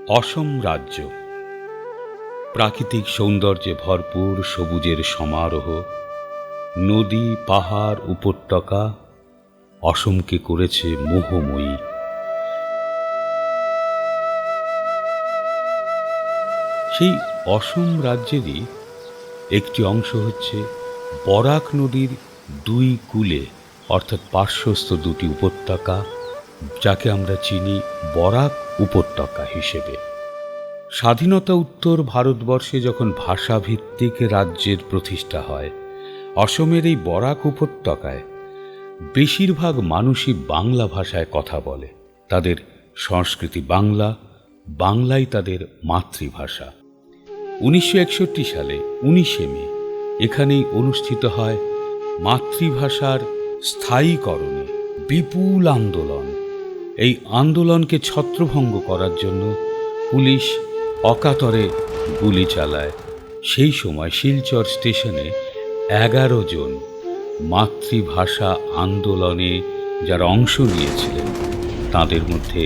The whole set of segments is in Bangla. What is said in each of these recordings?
অসম রাজ্য প্রাকৃতিক সৌন্দর্যে ভরপুর, সবুজের সমারোহ, নদী, পাহাড়, উপত্যকা অসমকে করেছে মোহময়ী। সেই অসম রাজ্যেরই একটি অংশ হচ্ছে বরাক নদীর দুই কূলে অর্থাৎ পার্শ্বস্থ দুটি উপত্যকা, যাকে আমরা চিনি বরাক উপত্যকা হিসেবে। স্বাধীনতা উত্তর ভারতবর্ষে যখন ভাষাভিত্তিক রাজ্যের প্রতিষ্ঠা হয়, অসমের এই বরাক উপত্যকায় বেশিরভাগ মানুষই বাংলা ভাষায় কথা বলে। তাদের সংস্কৃতি বাংলা, বাংলাই তাদের মাতৃভাষা। 1961 সালে 19 মে এখানেই অনুষ্ঠিত হয় মাতৃভাষার স্থায়ীকরণে বিপুল আন্দোলন। এই আন্দোলনকে ছত্রভঙ্গ করার জন্য পুলিশ অকাতরে গুলি চালায়। সেই সময় শিলচর স্টেশনে 11 জন মাতৃভাষা আন্দোলনে যারা অংশ নিয়েছিলেন তাদের মধ্যে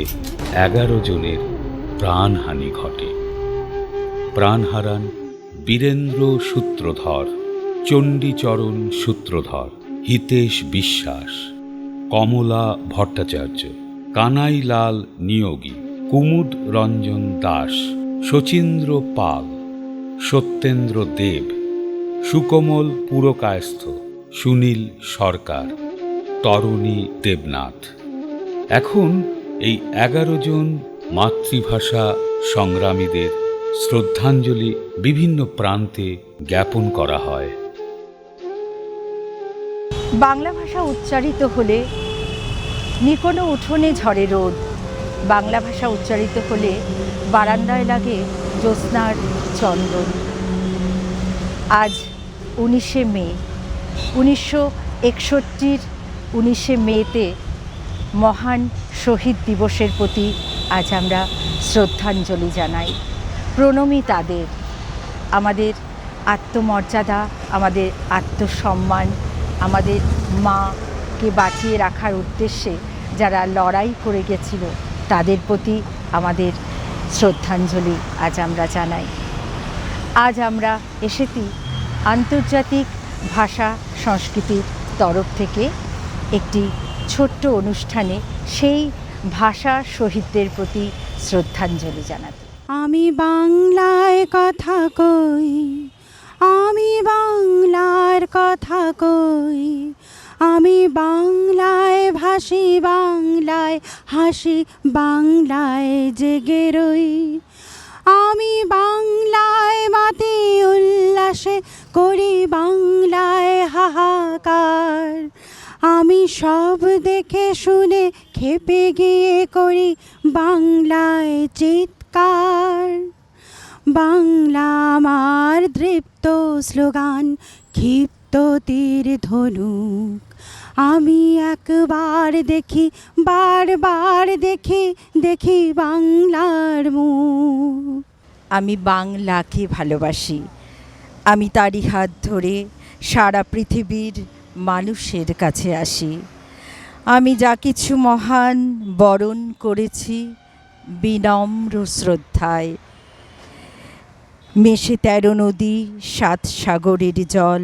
11 জনের প্রাণহানি ঘটে। প্রাণ হারান বীরেন্দ্র সূত্রধর, চণ্ডীচরণ সূত্রধর, হিতেশ বিশ্বাস, কমলা ভট্টাচার্য, কানাইলাল নিয়োগী, কুমুদ রঞ্জন দাস, শচীন্দ্র পাল, সত্যেন্দ্র দেব, সুকোমল পুরকায়স্থ, সুনীল সরকার, তরণী দেবনাথ। এখন এই 11 জন মাতৃভাষা সংগ্রামীদের শ্রদ্ধাঞ্জলি বিভিন্ন প্রান্তে জ্ঞাপন করা হয়। বাংলা ভাষা উচ্চারিত হলে নিকোনো উঠোনে ঝরে রোদ, বাংলা ভাষা উচ্চারিত হলে বারান্দায় লাগে জ্যোৎস্নার চন্দন। আজ 19 মে, 1961 19 মেতে মহান শহীদ দিবসের প্রতি আজ আমরা শ্রদ্ধাঞ্জলি জানাই, প্রণমী তাদের। আমাদের আত্মমর্যাদা, আমাদের আত্মসম্মান, আমাদের মাকে বাঁচিয়ে রাখার উদ্দেশ্যে যারা লড়াই করে গেছিল তাদের প্রতি আমাদের শ্রদ্ধাঞ্জলি আজ আমরা জানাই। আজ আমরা এসেছি আন্তর্জাতিক ভাষা সংস্কৃতির তরফ থেকে একটি ছোট্ট অনুষ্ঠানে সেই ভাষা শহীদদের প্রতি শ্রদ্ধাঞ্জলি জানাতে। আমি বাংলায় কথা কই, আমি বাংলার কথা কই, আমি বাংলায় ভাসি, বাংলায় হাসি, বাংলায় জেগে রই। আমি বাংলায় মাতি উল্লাসে করি, বাংলায় হাহাকার। আমি সব দেখে শুনে খেপে গিয়ে করি বাংলায় চিৎকার। বাংলা আমার দৃপ্ত স্লোগান, ক্ষিপ্ত তীর ধনুক। আমি একবার দেখি, বারবার দেখি, দেখি বাংলার মুখ। আমি বাংলাকে ভালোবাসি, আমি তারই হাত ধরে সারা পৃথিবীর মানুষের কাছে আসি। আমি যা কিছু মহান বরণ করেছি বিনম্র শ্রদ্ধায়। মেশে 13 নদী, 7 সাগরের জল,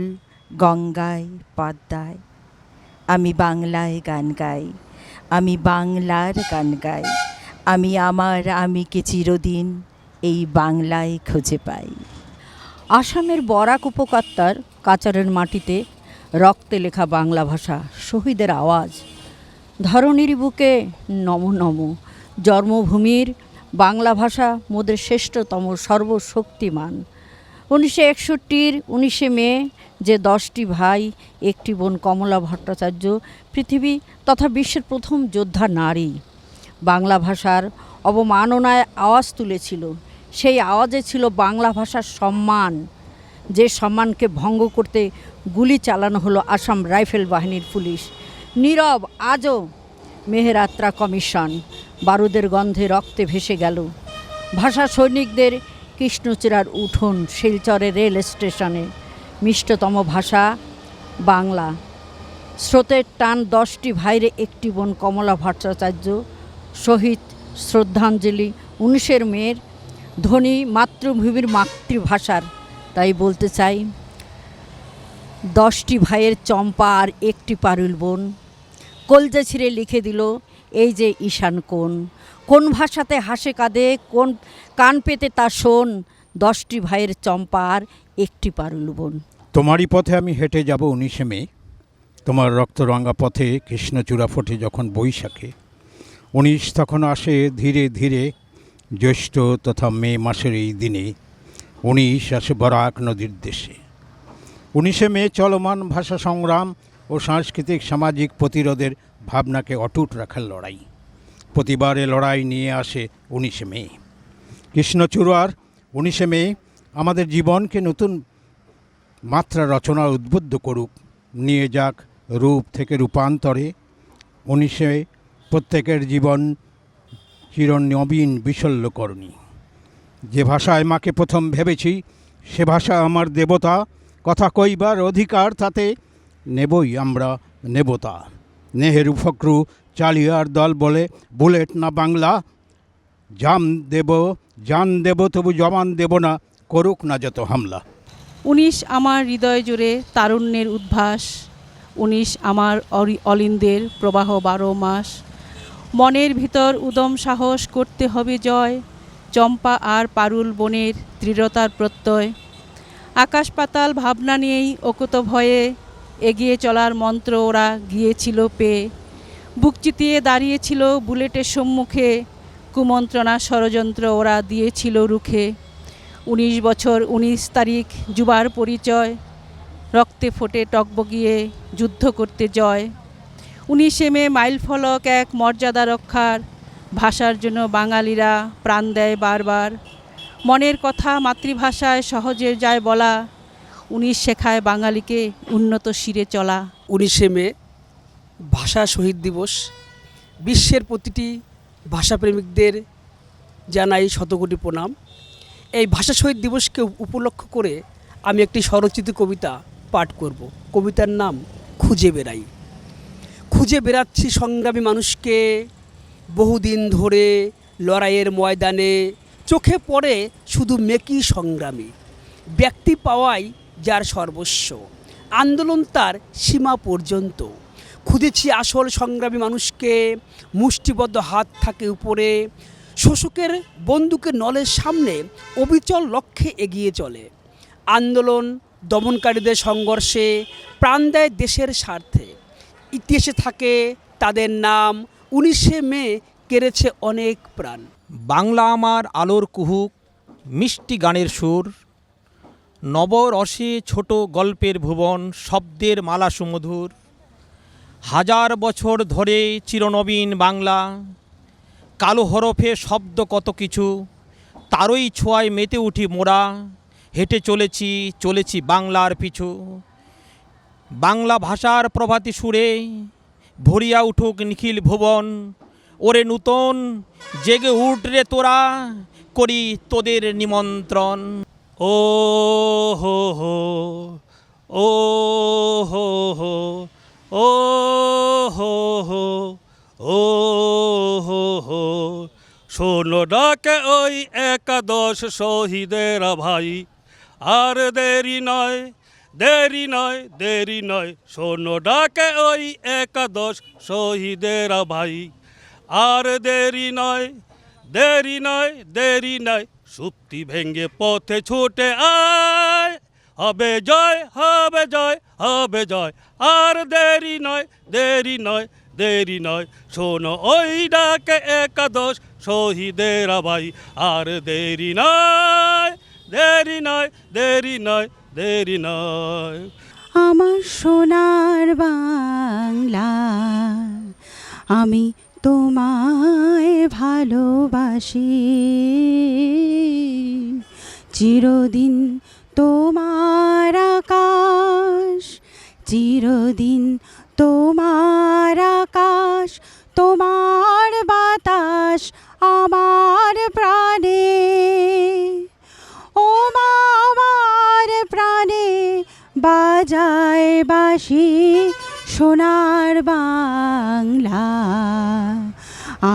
গঙ্গায় পদ্মায়। আমি বাংলায় গান গাই, আমি বাংলার গান গাই। আমি আমার আমিকে চিরদিন এই বাংলায় খুঁজে পাই। আসামের বরাক উপত্যকার কাচারের মাটিতে রক্তে লেখা বাংলা ভাষা, শহীদের আওয়াজ। ধরণীর বুকে নম নম, জন্মভূমির বাংলা ভাষা মোদের শ্রেষ্ঠতম, সর্বশক্তিমান। 1961 19 মে যে 10টি ভাই, একটি বোন কমলা ভট্টাচার্য পৃথিবী তথা বিশ্বের প্রথম যোদ্ধা নারী, বাংলা ভাষার অবমাননায় আওয়াজ তুলেছিল। সেই আওয়াজে ছিল বাংলা ভাষার সম্মান, যে সম্মানকে ভঙ্গ করতে গুলি চালানো হলো আসাম রাইফেল বাহিনীর পুলিশ। নীরব আজও মেহেরাত্রা কমিশন, বারুদের গন্ধে রক্তে ভেসে গেল। ভাষা সৈনিকদের কৃষ্ণচূড়ার উঠোন, শিলচরের রেল স্টেশনে মিষ্টতম ভাষা বাংলা। স্রোতের টান 10টি ভাইরে একটি বোন কমলা ভট্টাচার্য, শহীদ শ্রদ্ধাঞ্জলি 19 মেয়ের ধ্বনি মাতৃভূমির মাতৃভাষার। তাই বলতে চাই, 10টি ভাইয়ের চম্পা আর একটি পারুল বোন, কলজা ছিঁড়ে লিখে দিল এই যে ঈশান কোণ। কোন ভাষাতে হাসে কাঁদে, কোন কান পেতে তা শোন, 10টি ভাইয়ের চম্পা আর একটি পারুল বোন। তোমারই পথে আমি হেঁটে যাব 19 মে, তোমার রক্তরঙা পথে কৃষ্ণচূড়া ফোটে যখন বৈশাখে। 19 তখন আসে ধীরে ধীরে, জ্যৈষ্ঠ তথা মে মাসের এই দিনে। 19 আসে বরাক নদীর দেশে। 19 মে চলমান ভাষা সংগ্রাম ও সাংস্কৃতিক সামাজিক প্রতিরোধের ভাবনাকে অটুট রাখার লড়াই। প্রতিবারে লড়াই নিয়ে আসে 19 মে। কৃষ্ণচূড়ার 19 মে আমাদের জীবনকে নতুন মাত্রা রচনা উদ্বুদ্ধ করুক, নিয়ে যাক রূপ থেকে রূপান্তরে। 19 প্রত্যেকের জীবন চিরনবীন বিশল্যকরণী। যে ভাষায় মাকে প্রথম ভেবেছি, সে ভাষা আমার দেবতা। কথা কইবার অধিকার তাতে নেবই আমরা নেবতা। নেহেরু ফখরু চালিয়ার দল বলে, বুলেট না বাংলা, জান দেব তবু জবান দেব না, করুক না যত হামলা। 19 আমার হৃদয় জুড়ে তারুণ্যের উদ্ভাস। 19 আমার অলিন্দের প্রবাহ 12 মাস। মনের ভিতর উদম সাহস করতে হবে জয়, চম্পা আর পারুল বনের দৃঢ়তার প্রত্যয়। আকাশ পাতাল ভাবনা নিয়েই অকুত ভয়ে এগিয়ে চলার মন্ত্র ওরা গিয়েছিল পেয়ে। বুক চিতিয়ে দাঁড়িয়েছিল বুলেটের সম্মুখে, কুমন্ত্রণা ষড়যন্ত্র ওরা দিয়েছিল রুখে। 19 বছর 19 তারিখ যুবার পরিচয়, রক্তে ফোটে টকবগিয়ে যুদ্ধ করতে জয়। 19 মে মাইল ফলক এক মর্যাদা রক্ষার, ভাষার জন্য বাঙালিরা প্রাণ দেয় বারবার। মনের কথা মাতৃভাষায় সহজে যায় বলা, 19 শেখায় বাঙালিকে উন্নত শিরে চলা। 19 মে ভাষা শহীদ দিবস। বিশ্বের প্রতিটি ভাষাপ্রেমিকদের জানাই শতকোটি প্রণাম। এই ভাষা শহীদ দিবসকে উপলক্ষ করে আমি একটি স্বরচিত কবিতা পাঠ করব। কবিতার নাম খুঁজে বেড়াই। খুঁজে বেড়াচ্ছি সংগ্রামী মানুষকে, বহুদিন ধরে লড়াইয়ের ময়দানে। চোখে পড়ে শুধু মেকি সংগ্রামী, ব্যক্তি পাওয়াই যার সর্বস্ব, আন্দোলন তার সীমা পর্যন্ত। খুঁজেছি আসল সংগ্রামী মানুষকে, মুষ্টিবদ্ধ হাত থাকে উপরে, শোষকের বন্দুকের নলের সামনে অবিচল লক্ষ্যে এগিয়ে চলে। আন্দোলন দমনকারীদের সংঘর্ষে প্রাণ দেয় দেশের স্বার্থে। ইতিহাসে থাকে তাদের নাম, 19 মে কেড়েছে অনেক প্রাণ। বাংলা আমার আলোর কুহুক, মিষ্টি গানের সুর, নবরসে ছোট গল্পের ভুবন, শব্দের মালা সুমধুর। হাজার বছর ধরে চিরনবীন বাংলা, কালো হরফে শব্দ কত কিছু, তারই ছোঁয়ায় মেতে উঠি মোরা। হেঁটে চলেছি বাংলার পিছু। বাংলা ভাষার প্রভাতী সুরে ভরিয়া উঠুক নিখিল ভুবন। ওরে নূতন জেগে উঠরে তোরা, করি তোদের নিমন্ত্রণ। ও হো হো, ও হো হো, ও হো হো, ও হো হো। শোনো ডাকে ওই 11 শহীদেরা ভাই, আর দেরি নয়, দেরি নয়, দেরি নয়। শোনো ডাকে ওই 11 শহীদেরা ভাই, আর দেরি নয়, দেরি নয়, দেরি নয়। সুপ্তি ভেঙ্গে পথে ছুটে আয়, হবে জয়, হবে জয়, হবে জয়। আর দেরি নয়, দেরি নয়, দেরি নয়। শোনো ওই ডাকে 11 শহীদেরা ভাই, আর দেরি নয়, দেরি নয়, দেরি নয়, দেরি নয়। আমার সোনার বাংলা, আমি তোমায় ভালোবাসি। চিরদিন তোমার আকাশ, চিরদিন তোমার আকাশ, তোমার বাতাস আমার প্রাণে। ও মা আমার প্রাণে বাজায় বাঁশি, সোনার বাংলা,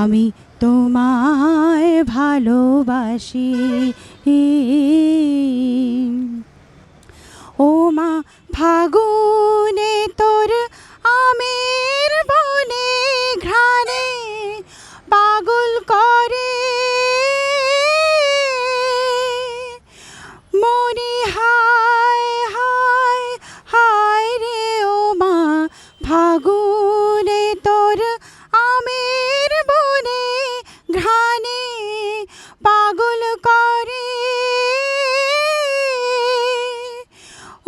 আমি তোমায় ভালোবাসি। ও মা ফাগুনে তোর আমের বনে ঘ্রাণে পাগল করে মনে, হায় হায় হায় রে ও মা ফাগুনে তোর আমের বনে ঘ্রাণে পাগল করে।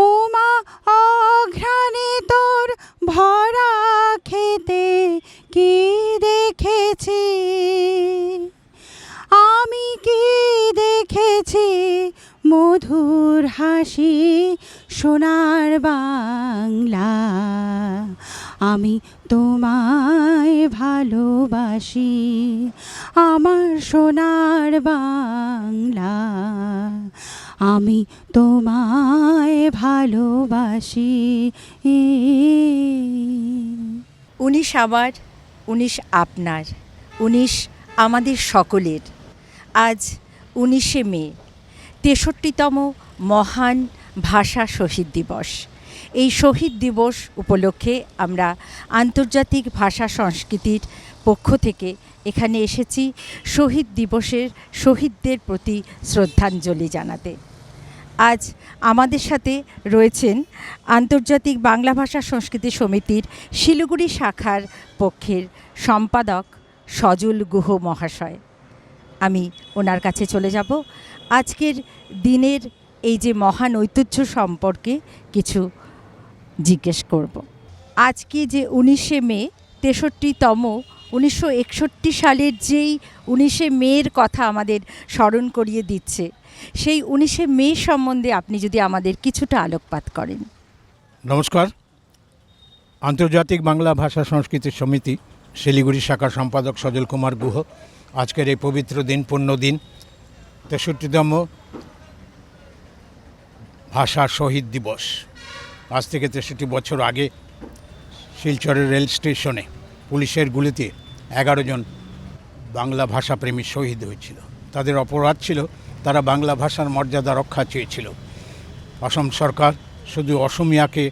ও মা অঘ্রাণে তোর ভরা খেতে কি দেখেছি, আমি কি দেখেছি মধুর হাসি সোনার বাংলা। আমি তোমায় ভালোবাসি আমার সোনার বাংলা, আমি তোমায় ভালোবাসি। 19 আমার, 19 আপনার, 19 আমাদের সকলের। আজ 19শে মে, 63তম মহান ভাষা শহীদ দিবস। এই শহীদ দিবস উপলক্ষে আমরা আন্তর্জাতিক ভাষা সংস্কৃতির পক্ষ থেকে এখানে এসেছি শহীদ দিবসের শহীদদের প্রতি শ্রদ্ধাঞ্জলি জানাতে। আজ আমাদের সাথে রয়েছেন আন্তর্জাতিক বাংলা ভাষা সংস্কৃতি সমিতির শিলিগুড়ি শাখার পক্ষের সম্পাদক সজল গুহ মহাশয়। আমি ওনার কাছে চলে যাব আজকের দিনের এই যে মহান ঐতিহ্য সম্পর্কে কিছু জিজ্ঞেস করব। আজকে যে 19শে মে, 63তম 1961 সালের যেই 19শে মের কথা আমাদের স্মরণ করিয়ে দিচ্ছে, সেই 19শে মে সম্বন্ধে আপনি যদি আমাদের কিছুটা আলোকপাত করেন। নমস্কার। আন্তর্জাতিক বাংলা ভাষা সংস্কৃতি সমিতি শিলিগুড়ি শাখার সম্পাদক সজল কুমার গুহ। আজকের এই পবিত্র দিন, পুণ্য দিন, 63তম ভাষা শহীদ দিবস। আজ থেকে 63 বছর আগে শিলচরের রেল স্টেশনে পুলিশের গুলিতে 11 জন বাংলা ভাষাপ্রেমী শহীদ হয়েছিল। তাদের অপরাধ ছিল তারা বাংলা ভাষার মর্যাদা রক্ষা চেয়েছিল। অসম সরকার শুধু অসমিয়াকে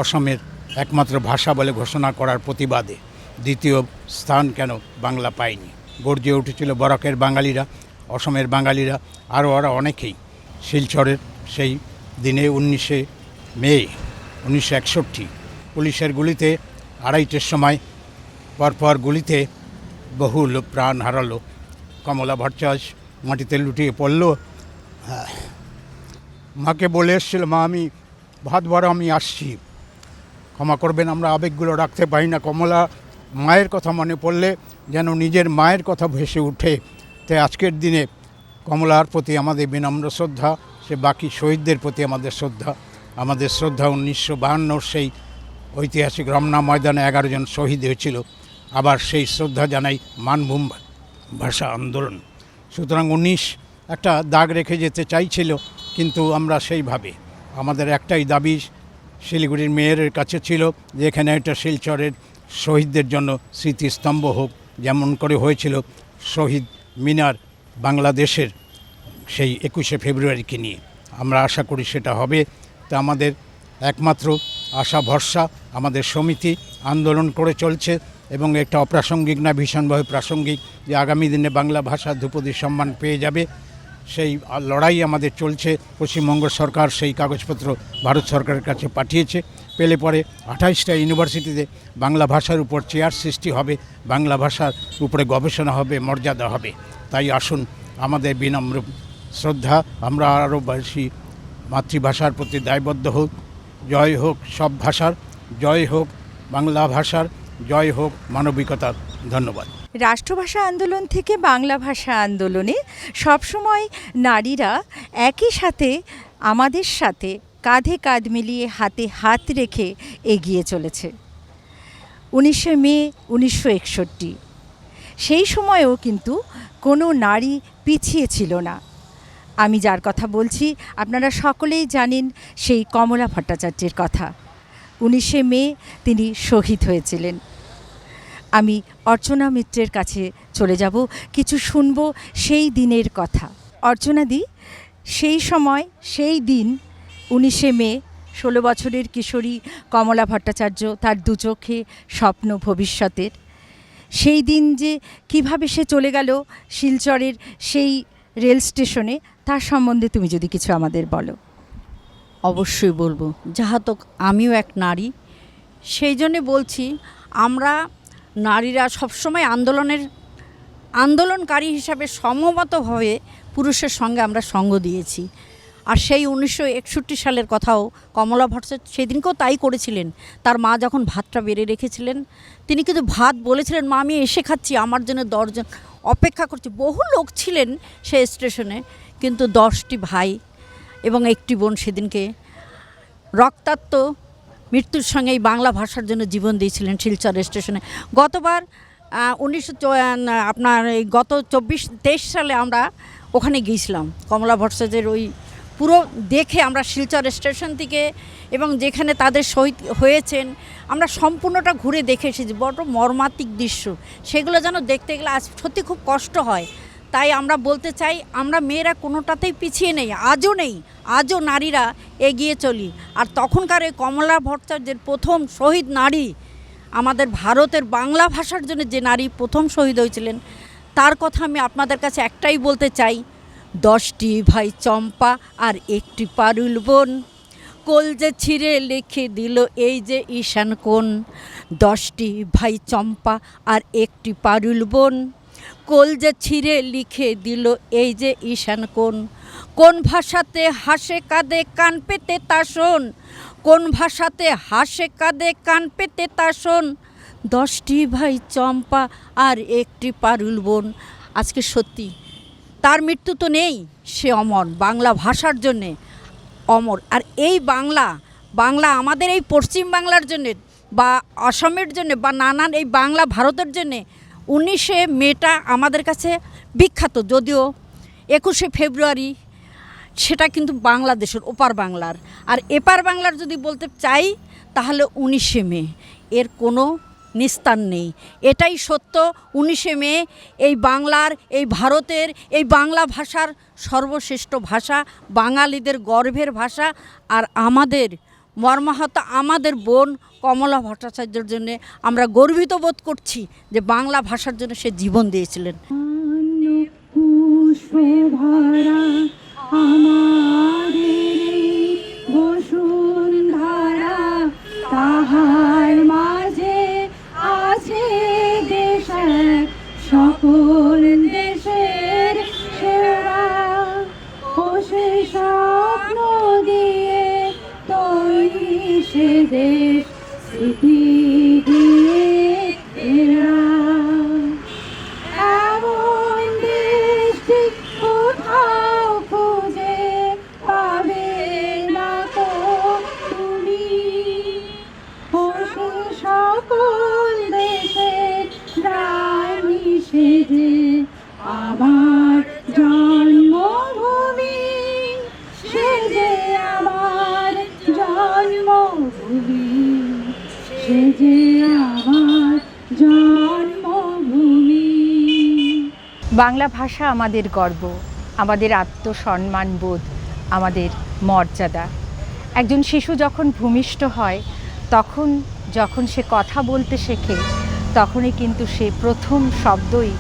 অসমের একমাত্র ভাষা বলে ঘোষণা করার প্রতিবাদে দ্বিতীয় স্থান কেন বাংলা পায়নি। গর্জে উঠেছিল বরাকের বাঙালিরা, অসমের বাঙালিরা, আরও ওরা অনেকেই। শিলচরের সেই দিনে 19শে মে 1961 পুলিশের গুলিতে 2:30টার সময় পরপর গুলিতে বহু লোক প্রাণ হারালো। কমলা ভট্টাচার্য মাটিতে লুটিয়ে পড়ল। মাকে বলে এসেছিল, মা আমি ভাত ভরা আমি আসছি, ক্ষমা করবেন আমরা আবেগগুলো রাখতে পারি না। কমলা মায়ের কথা মনে পড়লে যেন নিজের মায়ের কথা ভেসে উঠে। তাই আজকের দিনে কমলার প্রতি আমাদের বিনম্র শ্রদ্ধা, সে বাকি শহীদদের প্রতি আমাদের শ্রদ্ধা। 1952 সেই ঐতিহাসিক রমনা ময়দানে 11 জন শহীদ হয়েছিল। আবার সেই শ্রদ্ধা জানাই মানভূম ভাষা আন্দোলন। সুতরাং 19 একটা দাগ রেখে যেতে চাইছিল, কিন্তু আমরা সেইভাবে আমাদের একটাই দাবি শিলিগুড়ির মেয়রের কাছে ছিল যে এখানে একটা শিলচরের শহীদদের জন্য স্মৃতিস্তম্ভ হোক, যেমন করে হয়েছিল শহীদ মিনার বাংলাদেশের সেই 21শে ফেব্রুয়ারিকে নিয়ে। আমরা আশা করি সেটা হবে। তা আমাদের একমাত্র আশা ভরসা, আমাদের সমিতি আন্দোলন করে চলছে এবং একটা অপ্রাসঙ্গিক না, ভীষণভাবে প্রাসঙ্গিক, যে আগামী দিনে বাংলা ভাষা ধ্রুপদী সম্মান পেয়ে যাবে। সেই লড়াই আমাদের চলছে। পশ্চিমবঙ্গ সরকার সেই কাগজপত্র ভারত সরকারের কাছে পাঠিয়েছে। পেলে পরে 28টা ইউনিভার্সিটিতে বাংলা ভাষার উপর চেয়ার সৃষ্টি হবে, বাংলা ভাষার উপরে গবেষণা হবে, মর্যাদা হবে। তাই আসুন, আমাদের বিনম্র শ্রদ্ধা, আমরা আরও বেশি মাতৃভাষার প্রতি দায়বদ্ধ হোক। জয় হোক সব ভাষার, জয় হোক বাংলা ভাষার, জয় হোক মানবিকতার। ধন্যবাদ। রাষ্ট্রভাষা আন্দোলন থেকে বাংলা ভাষা আন্দোলনে সবসময় নারীরা একই সাথে আমাদের সাথে কাঁধে কাঁধ মিলিয়ে হাতে হাত রেখে এগিয়ে চলেছে। 19শে মে 1961 সেই সময়েও কিন্তু কোনো নারী পিছিয়ে ছিল না। আমি যার কথা বলছি আপনারা সকলেই জানেন, সেই কমলা ভট্টাচার্যের কথা। 19শে মে তিনি শহীদ হয়েছিলেন। আমি অর্চনা মিত্রের কাছে চলে যাব, কিছু শুনবো সেই দিনের কথা। অর্চনাদি, সেই সময়, সেই দিন 19শে মে 16 বছরের কিশোরী কমলা ভট্টাচার্য, তার দু চোখে স্বপ্ন ভবিষ্যতের, সেই দিন যে কিভাবে সে চলে গেল শিলচরের সেই রেল স্টেশনে, তার সম্বন্ধে তুমি যদি কিছু আমাদের বলো। অবশ্যই বলবো, যাহাতক আমিও এক নারী, সেই জন্যে বলছি, আমরা নারীরা সবসময় আন্দোলনকারী হিসাবে সমমতভাবে পুরুষের সঙ্গে আমরা সঙ্গ দিয়েছি। আর সেই 1961 সালের কথাও কমলা ভট্টাচার্য সেদিনকেও তাই করেছিলেন। তার মা যখন ভাতটা বেড়ে রেখেছিলেন, তিনি কিন্তু ভাত বলেছিলেন, মা আমি এসে খাচ্ছি, আমার জন্য 10 জন অপেক্ষা করছে। বহু লোক ছিলেন সেই স্টেশনে, কিন্তু 10টি ভাই এবং একটি বোন সেদিনকে রক্তাক্ত মৃত্যুর সঙ্গে এই বাংলা ভাষার জন্য জীবন দিয়েছিলেন শিলচর স্টেশনে। গতবার গত 24-23 সালে আমরা ওখানে গিয়েছিলাম, কমলা ভট্টাচার্যের ওই পুরো দেখে আমরা শিলচর স্টেশন থেকে, এবং যেখানে তাদের শহীদ হয়েছেন আমরা সম্পূর্ণটা ঘুরে দেখে এসেছি। বড় মর্মান্তিক দৃশ্য, সেগুলো যেন দেখতে গেলে আজ সত্যি খুব কষ্ট হয়। তাই আমরা বলতে চাই, আমরা মেয়েরা কোনোটাতেই পিছিয়ে নেই, আজও নেই, আজও নারীরা এগিয়ে চলি। আর তখনকার এই কমলা ভট্টাচার্যের প্রথম শহীদ নারী, আমাদের ভারতের বাংলা ভাষার জন্য যে নারী প্রথম শহীদ হয়েছিলেন, তার কথা আমি আপনাদের কাছে একটাই বলতে চাই, 10টি ভাই চম্পা আর একটি পারুল বোন, কোল যে ছিঁড়ে লিখে দিল এই যে ঈশান কোণ। 10টি ভাই চম্পা আর একটি পারুল বোন, কোল যে ছিঁড়ে লিখে দিল এই যে ঈশান কোণ। কোন ভাষাতে হাসে কাঁদে কান পেতে তা শোন, কোন ভাষাতে হাসে কাঁদে কান পেতে তা শোন। 10টি ভাই চম্পা আর একটি পারুল বোন। আজকে সত্যি তার মৃত্যু তো নেই, সে অমর, বাংলা ভাষার জন্যে অমর। আর এই বাংলা আমাদের এই পশ্চিম বাংলার জন্যে বা অসমের জন্যে বা নানান এই বাংলা ভারতের জন্যে 19শে মেটা আমাদের কাছে বিখ্যাত। যদিও 21শে ফেব্রুয়ারি সেটা কিন্তু বাংলাদেশের ওপার বাংলার, আর এপার বাংলার যদি বলতে চাই তাহলে 19শে মে, এর কোনো নিস্তার নেই। এটাই সত্য, 19শে মে এই বাংলার, এই ভারতের, এই বাংলা ভাষার সর্বশ্রেষ্ঠ ভাষা, বাঙালিদের গর্বের ভাষা। আর আমাদের মর্মাহত আমাদের বোন কমলা ভট্টাচার্যের জন্য আমরা গর্বিত বোধ করছি যে বাংলা ভাষার জন্য সে জীবন দিয়েছিলেন। তাহার মাঝে আছে দেশের সকল দেশের সেরা, ও সে স্বপ্ন দিয়ে তৈরি সে দেশ স্মৃতি দিয়ে এরা। এমন দেশটি কোথাও খুঁজে পাবে না তো তুমি, ও সে সকল দেশের রানী সেজে আমার জন্মভূমি, সেজে আমার জন্মভূমি, সেজে আমার জন্মভূমি। বাংলা ভাষা আমাদের গর্ব, আমাদের আত্মসম্মানবোধ, আমাদের মর্যাদা। একজন শিশু যখন ভূমিষ্ঠ হয়, যখন সে কথা বলতে শেখে, তখনই কিন্তু সে প্রথম শব্দই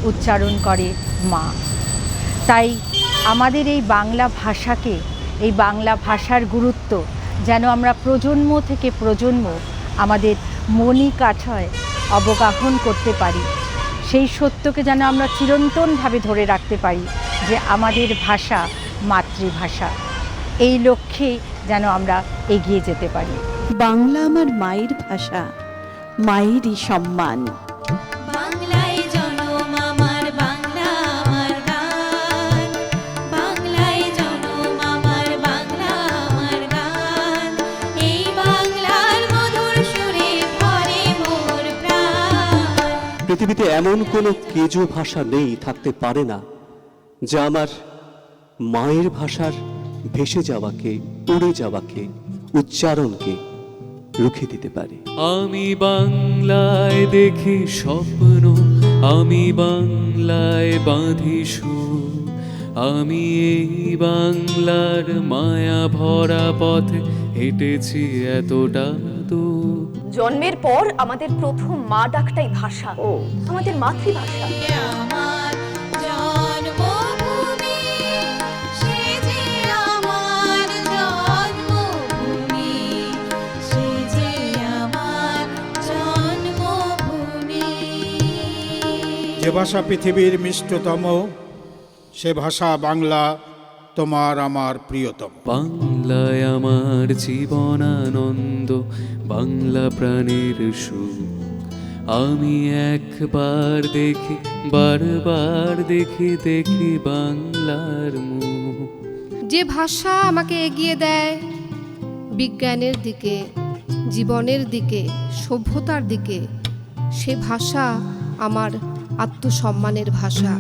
উচ্চারণ করে মা। তাই আমাদের এই বাংলা ভাষাকে, এই বাংলা ভাষার গুরুত্ব যেন আমরা প্রজন্ম থেকে প্রজন্ম আমাদের মণিকাঠায় অবগাহন করতে পারি, সেই সত্যকে যেন আমরা চিরন্তনভাবে ধরে রাখতে পারি যে আমাদের ভাষা মাতৃভাষা। এই লক্ষ্যে যেন আমরা এগিয়ে যেতে পারি। বাংলা আমার মায়ের ভাষা, মায়েরই সম্মান। বাংলায় জনম আমার, বাংলা আমার গান, বাংলায় জনম আমার, বাংলা আমার গান, এই বাংলার মধুর সুরে ভরে মোর প্রাণ। পৃথিবীতে এমন কোনো কেজো ভাষা নেই, থাকতে পারে না, যা আমার মায়ের ভাষার ভেসে যাওয়াকে, উড়ে যাওয়াকে, উচ্চারণকে রুখে দিতে পারে। আমি বাংলায় দেখি স্বপ্ন, আমি বাংলায় বাঁধি সুর, আমি এই বাংলার মায়া ভরা পথে হেঁটেছি এতটা দূর। জন্মের পর আমাদের প্রথম মা ডাকটাই ভাষা, আমাদের মাতৃভাষা। আমার জন্মভূমি, সে যে আমার জন্মভূমি, সে যে আমার জন্মভূমি। যে ভাষা পৃথিবীর মিষ্টতম, সে ভাষা বাংলা তোমার আমার প্রিয়তম। বাংলায় আমার জীবনানন্দ, বাংলা প্রাণের সুখ। আমি একবার দেখি, বারবার দেখি, দেখি বাংলার মুখ। যে ভাষা আমাকে এগিয়ে দেয় বিজ্ঞানের দিকে, জীবনের দিকে, সভ্যতার দিকে, সে ভাষা আমার আত্মসম্মানের ভাষা।